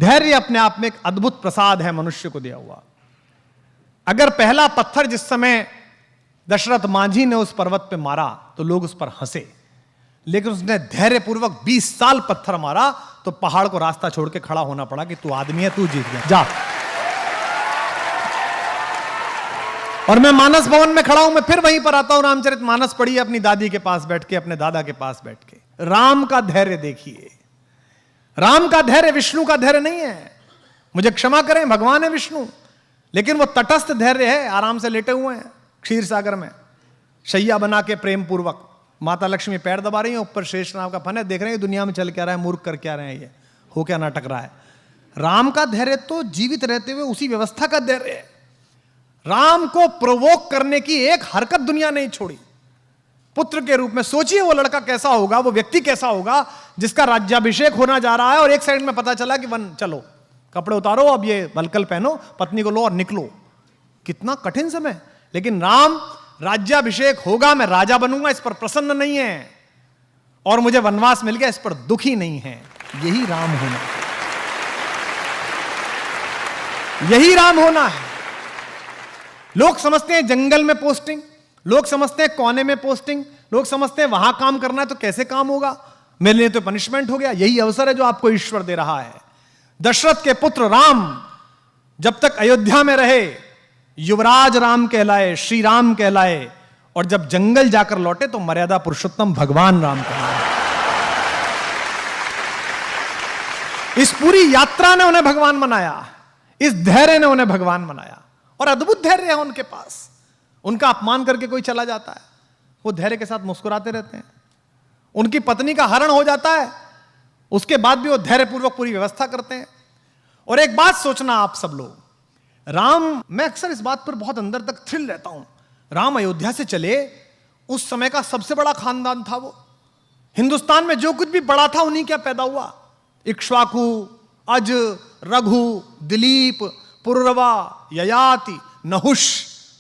धैर्य अपने आप में एक अद्भुत प्रसाद है मनुष्य को दिया हुआ। अगर पहला पत्थर जिस समय दशरथ मांझी ने उस पर्वत पे मारा तो लोग उस पर हंसे, लेकिन उसने धैर्यपूर्वक 20 साल पत्थर मारा तो पहाड़ को रास्ता छोड़ के खड़ा होना पड़ा कि तू आदमी है, तू जीत गया, जा। और मैं मानस भवन में खड़ा हूं, मैं फिर वहीं पर आता हूं, रामचरितमानस पढ़िए अपनी दादी के पास बैठ के, अपने दादा के पास बैठ के। राम का धैर्य देखिए। राम का धैर्य विष्णु का धैर्य नहीं है, मुझे क्षमा करें, भगवान है विष्णु, लेकिन वो तटस्थ धैर्य है। आराम से लेटे हुए हैं क्षीर सागर में, शैया बना के प्रेम पूर्वक, माता लक्ष्मी पैर दबा रही है, ऊपर शेष नाग का फन है, देख रहे हैं दुनिया में चल क्या रहा है, मूर्ख कर क्या रहे हैं, ये हो क्या नाटक रहा है। राम का धैर्य तो जीवित रहते हुए उसी व्यवस्था का धैर्य है। राम को प्रोवोक करने की एक हरकत दुनिया नहीं छोड़ी। पुत्र के रूप में सोचिए वो लड़का कैसा होगा, वो व्यक्ति कैसा होगा जिसका राज्याभिषेक होना जा रहा है और एक साइड में पता चला कि वन चलो कपड़े उतारो, अब ये वलकल पहनो, पत्नी को लो और निकलो। कितना कठिन समय। लेकिन राम राज्याभिषेक होगा, मैं राजा बनूंगा, इस पर प्रसन्न नहीं है, और मुझे वनवास मिल गया, इस पर दुखी नहीं है। यही राम होना, यही राम होना है। लोग समझते हैं जंगल में पोस्टिंग, लोग समझते हैं कोने में पोस्टिंग, लोग समझते हैं वहां काम करना है तो कैसे काम होगा, मेरे लिए तो पनिशमेंट हो गया। यही अवसर है जो आपको ईश्वर दे रहा है। दशरथ के पुत्र राम जब तक अयोध्या में रहे युवराज राम कहलाए, श्री राम कहलाए, और जब जंगल जाकर लौटे तो मर्यादा पुरुषोत्तम भगवान राम कहलाए। इस पूरी यात्रा ने उन्हें भगवान बनाया, इस धैर्य ने उन्हें भगवान बनाया, और अद्भुत धैर्य है उनके पास। उनका अपमान करके कोई चला जाता है, वो धैर्य के साथ मुस्कुराते रहते हैं। उनकी पत्नी का हरण हो जाता है, उसके बाद भी वो धैर्यपूर्वक पूरी व्यवस्था करते हैं। और एक बात सोचना आप सब लोग, राम, मैं अक्सर इस बात पर बहुत अंदर तक थ्रिल रहता हूं, राम अयोध्या से चले, उस समय का सबसे बड़ा खानदान था वो। हिंदुस्तान में जो कुछ भी बड़ा था उन्हीं क्या पैदा हुआ। इक्ष्वाकु, अज, रघु, दिलीप, पुरुरवा, ययाति, नहुष,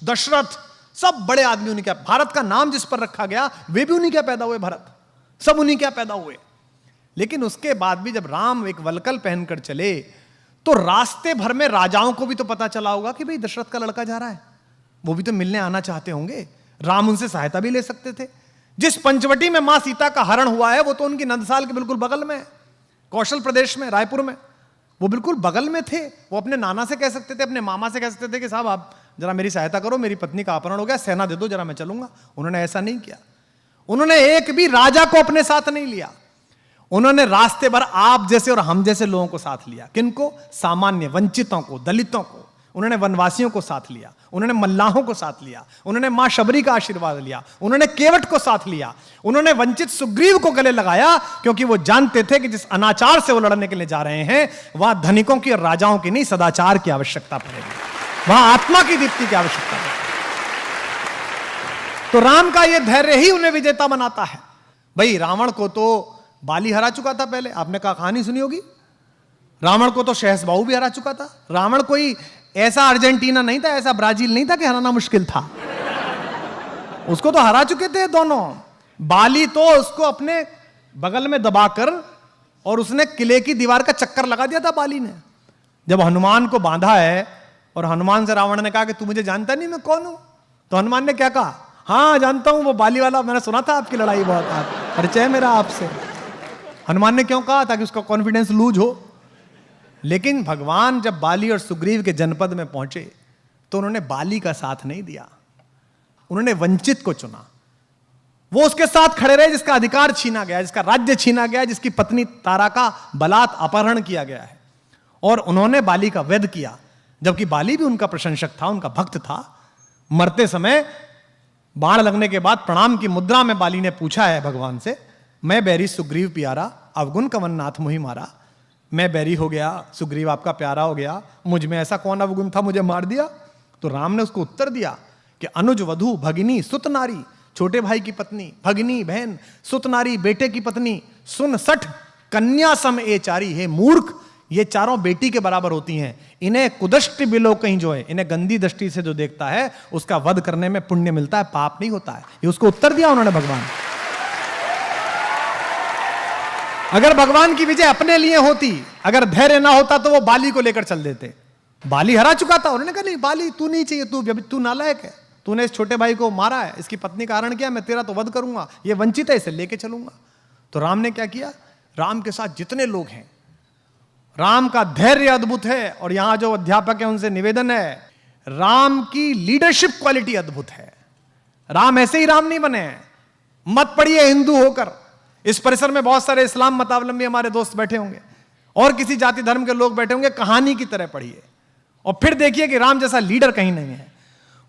दशरथ, सब बड़े आदमी उन्हीं क्या। भारत का नाम जिस पर रखा गया वे भी उन्हीं क्या पैदा हुए, भरत, सब उन्हीं क्या पैदा हुए। लेकिन उसके बाद भी जब राम एक वलकल पहनकर चले तो रास्ते भर में राजाओं को भी तो पता चला होगा कि भाई दशरथ का लड़का जा रहा है, वो भी तो मिलने आना चाहते होंगे। राम उनसे सहायता भी ले सकते थे। जिस पंचवटी में मां सीता का हरण हुआ है वो तो उनकी नंदसाल के बिल्कुल बगल में है, कौशल प्रदेश में, रायपुर में, वो बिल्कुल बगल में थे। वो अपने नाना से कह सकते थे, अपने मामा से कह सकते थे कि साहब आप जरा मेरी सहायता करो, मेरी पत्नी का अपहरण हो गया, सेना दे दो जरा, मैं चलूंगा। उन्होंने ऐसा नहीं किया। उन्होंने एक भी राजा को अपने साथ नहीं लिया। उन्होंने रास्ते भर आप जैसे और हम जैसे लोगों को साथ लिया। किनको? सामान्य, वंचितों को, दलितों को। उन्होंने वनवासियों को साथ लिया, उन्होंने मल्लाहों को साथ लिया, उन्होंने मां शबरी का आशीर्वाद लिया, उन्होंने केवट को साथ लिया, उन्होंने वंचित सुग्रीव को गले लगाया, क्योंकि वो जानते थे कि जिस अनाचार से वो लड़ने के लिए जा रहे हैं वहां धनिकों की और राजाओं की नहीं, सदाचार की आवश्यकता पड़ेगी, वहां आत्मा की दीप्ति की आवश्यकता पड़ेगी। तो राम का यह धैर्य ही उन्हें विजेता बनाता है। भाई रावण को तो बाली हरा चुका था पहले, आपने कहानी सुनी होगी। रावण को तो शहसबाहु भी हरा चुका था। रावण कोई ऐसा अर्जेंटीना नहीं था, ऐसा ब्राजील नहीं था कि हराना मुश्किल था, उसको तो हरा चुके थे दोनों। बाली तो उसको अपने बगल में दबाकर और उसने किले की दीवार का चक्कर लगा दिया था बाली ने। जब हनुमान को बांधा है और हनुमान से रावण ने कहा कि तू मुझे जानता नहीं मैं कौन हूं, तो हनुमान ने क्या कहा? हाँ जानता हूं, वो बाली वाला, मैंने सुना था आपकी लड़ाई बहुत, परिचय मेरा आपसे। हनुमान ने क्यों कहा? ताकि उसका कॉन्फिडेंस लूज हो। लेकिन भगवान जब बाली और सुग्रीव के जनपद में पहुंचे तो उन्होंने बाली का साथ नहीं दिया, उन्होंने वंचित को चुना। वो उसके साथ खड़े रहे जिसका अधिकार छीना गया, जिसका राज्य छीना गया, जिसकी पत्नी तारा का बलात् अपहरण किया गया है, और उन्होंने बाली का वध किया। जबकि बाली भी उनका प्रशंसक था, उनका भक्त था। मरते समय बाण लगने के बाद प्रणाम की मुद्रा में बाली ने पूछा है भगवान से, मैं बैरी सुग्रीव प्यारा, अवगुण कवन नाथ मुहि मारा। मैं बैरी हो गया, सुग्रीव आपका प्यारा हो गया, मुझ में ऐसा कौन अवगुण था मुझे मार दिया? तो राम ने उसको उत्तर दिया कि अनुज वधु भगिनी सुत नारी, छोटे भाई की पत्नी, भगिनी बहन, सुत नारी बेटे की पत्नी, सुन सठ कन्या सम ए चारी। हे मूर्ख, ये चारों बेटी के बराबर होती हैं। इन्हें कुदृष्टि बिलो कहीं जो है, इन्हें गंदी दृष्टि से जो देखता है उसका वध करने में पुण्य मिलता है, पाप नहीं होता है। ये उसको उत्तर दिया उन्होंने भगवान। अगर भगवान की विजय अपने लिए होती अगर धैर्य ना होता तो वो बाली को लेकर चल देते। बाली हरा चुका था, उन्होंने कहा नहीं बाली तू नहीं चाहिए, तू नालायक है, तूने इस छोटे भाई को मारा है, इसकी पत्नी का हरण किया, मैं तेरा तो वध करूंगा, ये वंचित है, इसे लेके चलूंगा। तो राम ने क्या किया, राम के साथ जितने लोग हैं, राम का धैर्य अद्भुत है। और यहां जो अध्यापक है उनसे निवेदन है, राम की लीडरशिप क्वालिटी अद्भुत है। राम ऐसे ही राम नहीं बने हैं। मत पढ़िए हिंदू होकर, इस परिसर में बहुत सारे इस्लाम मतावलंबी हमारे दोस्त बैठे होंगे और किसी जाति धर्म के लोग बैठे होंगे, कहानी की तरह पढ़िए और फिर देखिए कि राम जैसा लीडर कहीं नहीं है।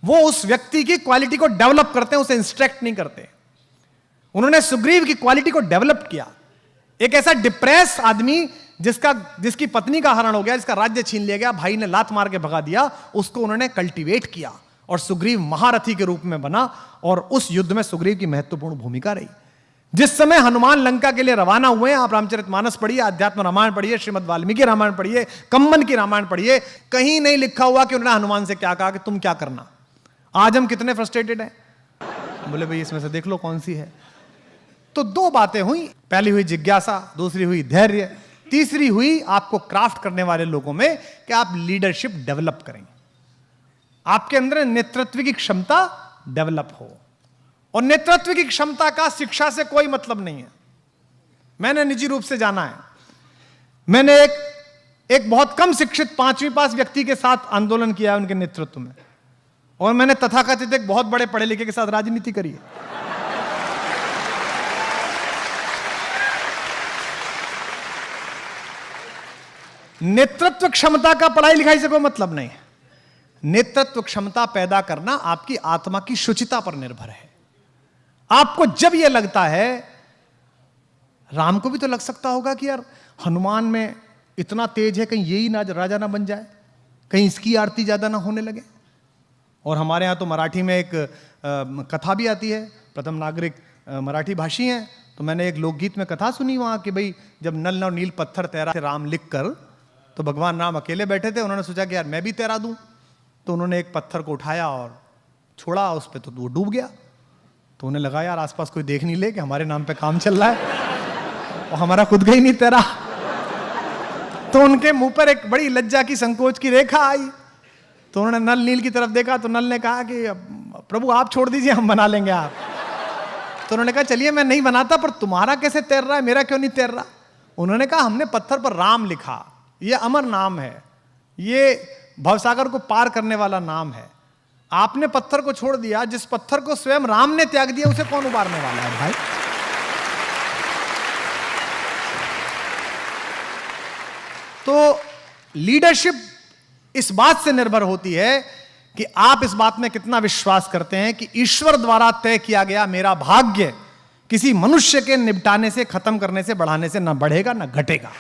वो उस व्यक्ति की क्वालिटी को डेवलप करते हैं, उसे इंस्ट्रक्ट नहीं करते। उन्होंने सुग्रीव की क्वालिटी को डेवलप किया। एक ऐसा डिप्रेस आदमी जिसकी पत्नी का हरण हो गया, जिसका राज्य छीन लिया गया, भाई ने लात मार के भगा दिया, उसको उन्होंने कल्टीवेट किया और सुग्रीव महारथी के रूप में बना। और उस युद्ध में सुग्रीव की महत्वपूर्ण भूमिका रही। जिस समय हनुमान लंका के लिए रवाना हुए हैं, आप रामचरितमानस पढ़िए, अध्यात्म रामायण पढ़िए, श्रीमद् वाल्मीकि रामायण पढ़िए, कम्मन की रामायण पढ़िए, कहीं नहीं लिखा हुआ कि उन्होंने हनुमान से क्या कहा कि तुम क्या करना। आज हम कितने फ्रस्ट्रेटेड हैं, बोले भाई इसमें से देख लो कौन सी है। तो दो बातें हुई, पहली हुई जिज्ञासा, दूसरी हुई धैर्य, तीसरी हुई आपको क्राफ्ट करने वाले लोगों में कि आप लीडरशिप डेवलप करें, आपके अंदर नेतृत्व की क्षमता डेवलप हो। और नेतृत्व की क्षमता का शिक्षा से कोई मतलब नहीं है। मैंने निजी रूप से जाना है, मैंने एक बहुत कम शिक्षित 5वीं पास व्यक्ति के साथ आंदोलन किया है उनके नेतृत्व में, और मैंने तथाकथित एक बहुत बड़े पढ़े लिखे के साथ राजनीति करी है। नेतृत्व क्षमता का पढ़ाई लिखाई से कोई मतलब नहीं है। नेतृत्व क्षमता पैदा करना आपकी आत्मा की शुचिता पर निर्भर है। आपको जब यह लगता है, राम को भी तो लग सकता होगा कि यार हनुमान में इतना तेज है, कहीं यही ना राजा ना बन जाए, कहीं इसकी आरती ज्यादा ना होने लगे। और हमारे यहां तो मराठी में एक कथा भी आती है, प्रथम नागरिक मराठी भाषी हैं, तो मैंने एक लोकगीत में कथा सुनी वहां कि भाई जब नल और नील पत्थर तैरा राम लिख कर, तो भगवान राम अकेले बैठे थे, उन्होंने सोचा कि यार मैं भी तैरा दूं, तो उन्होंने एक पत्थर को उठाया और छोड़ा उस पर, तो वो डूब गया। तो उन्हें लगा यार आसपास कोई देख नहीं ले कि हमारे नाम पे काम चल रहा है और हमारा खुद का ही नहीं तैरा। तो उनके मुंह पर एक बड़ी लज्जा की संकोच की रेखा आई। तो उन्होंने नल नील की तरफ देखा, तो नल ने कहा कि प्रभु आप छोड़ दीजिए, हम बना लेंगे आप। तो उन्होंने कहा चलिए मैं नहीं बनाता, पर तुम्हारा कैसे तैर रहा है, मेरा क्यों नहीं तैर रहा। उन्होंने कहा हमने पत्थर पर राम लिखा, ये अमर नाम है, ये भवसागर को पार करने वाला नाम है। आपने पत्थर को छोड़ दिया, जिस पत्थर को स्वयं राम ने त्याग दिया उसे कौन उबारने वाला है भाई। तो लीडरशिप इस बात से निर्भर होती है कि आप इस बात में कितना विश्वास करते हैं कि ईश्वर द्वारा तय किया गया मेरा भाग्य किसी मनुष्य के निपटाने से, खत्म करने से, बढ़ाने से ना बढ़ेगा ना घटेगा।